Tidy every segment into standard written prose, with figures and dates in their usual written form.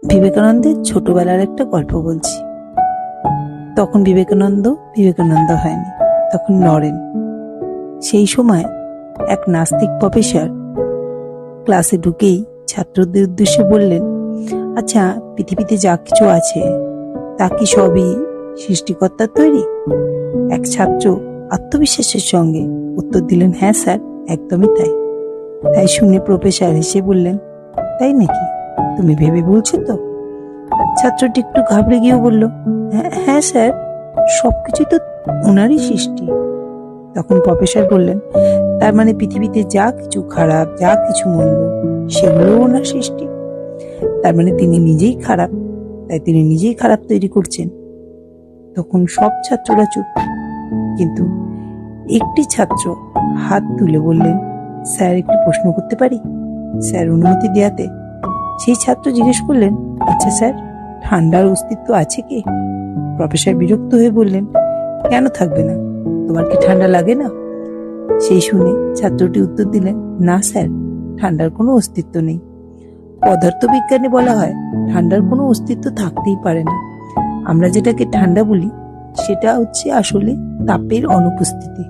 বিবেকানন্দের ছোটবেলার একটা গল্প বলছি। তখন বিবেকানন্দ হয়নি, তখন নরেন। সেই সময় এক নাস্তিক প্রফেসর ক্লাসে ঢুকেই ছাত্রদের উদ্দেশ্যে বললেন, আচ্ছা, পৃথিবীতে যা কিছু আছে তা কি সবই সৃষ্টিকর্তার তৈরি? এক ছাত্র আত্মবিশ্বাসের সঙ্গে উত্তর দিলেন, হ্যাঁ স্যার, একদমই তাই। তাই শুনে প্রফেসর হেসে বললেন, তাই নাকি? তুমি ভেবে বলছো তো? ছাত্রটি একটু ঘাবড়ে গিয়েও বলল, হ্যাঁ স্যার, সবকিছু তো ওনারই সৃষ্টি। তখন প্রফেসর বললেন, তার মানে পৃথিবীতে যা কিছু খারাপ, যা কিছু মন্দ, সেগুলো ওনার সৃষ্টি। তার মানে তিনি নিজেই খারাপ, তাই তিনি নিজেই খারাপ তৈরি করছেন। তখন সব ছাত্ররা চুপ, কিন্তু একটি ছাত্র হাত তুলে বললেন, স্যার, একটি প্রশ্ন করতে পারি? স্যার অনুমতি দেয়াতে সেই ছাত্র জিজ্ঞেস করলেন, আচ্ছা স্যার, ঠান্ডার অস্তিত্ব আছে কি? প্রফেসর বিরক্ত হয়ে বললেন, কেন থাকবে না? তোমার কি ঠান্ডা লাগে না? সেই শুনে ছাত্রটি উত্তর দিলেন, না স্যার, ঠান্ডার কোনো অস্তিত্ব নেই। পদার্থবিজ্ঞানে বলা হয় ঠান্ডার কোনো অস্তিত্ব থাকতেই পারে না। আমরা যেটাকে ঠান্ডা বলি সেটা হচ্ছে আসলে তাপের অনুপস্থিতি।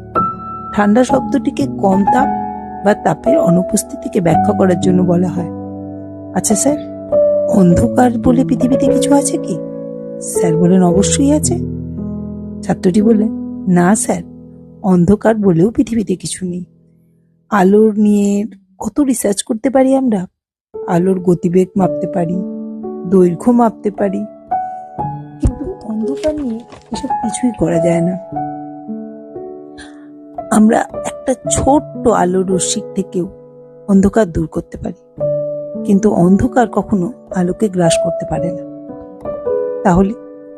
ঠান্ডা শব্দটিকে কম তাপ বা তাপের অনুপস্থিতিকে ব্যাখ্যা করার জন্য বলা হয়। আচ্ছা স্যার, অন্ধকার বলে পৃথিবীতে কিছু আছে কি? স্যার বলেন, অবশ্যই আছে। ছাত্রটি বললেন, না স্যার, অন্ধকার বলেও পৃথিবীতে কিছু নেই। আলোর নিয়ে কত রিসার্চ করতে পারি আমরা। আলোর গতিবেগ মাপতে পারি, দৈর্ঘ্য মাপতে পারি, কিন্তু অন্ধকার নিয়ে এসব কিছুই করা যায় না। আমরা একটা ছোট্ট আলোর রশ্মি থেকেও অন্ধকার দূর করতে পারি, কিন্তু অন্ধকার কখনো আলোকে গ্রাস করতে পারে না। তাহলে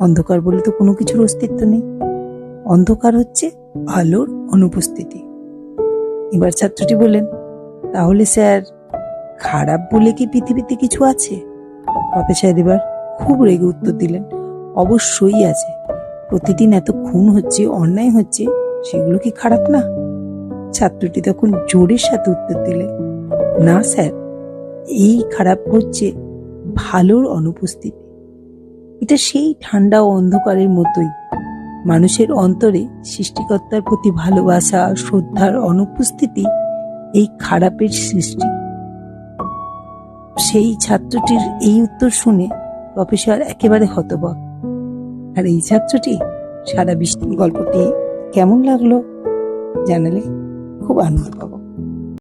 অন্ধকার বলে তো কোনো কিছুর অস্তিত্ব নেই। অন্ধকার হচ্ছে আলোর অনুপস্থিতি। এবার ছাত্রটি বললেন, তাহলে স্যার, খারাপ বলে কি পৃথিবীতে কিছু আছে? প্রফেসর এবার খুব রেগে উত্তর দিলেন, অবশ্যই আছে। প্রতিদিন এত খুন হচ্ছে, অন্যায় হচ্ছে, সেগুলো কি খারাপ না? ছাত্রটি তখন জোরের সাথে উত্তর দিলেন, না স্যার, এই খারাপ হচ্ছে ভালোর অনুপস্থিতি। এটা সেই ঠান্ডা ও অন্ধকারের মতোই। মানুষের অন্তরে সৃষ্টিকর্তার প্রতি ভালোবাসা, শ্রদ্ধার অনুপস্থিতি এই খারাপের সৃষ্টি। সেই ছাত্রটির এই উত্তর শুনে প্রফেসর একেবারে হতবাক। আর এই ছাত্রটি সারা বিশ্ব গল্পটি কেমন লাগলো জানালে খুব আনন্দ পাবো।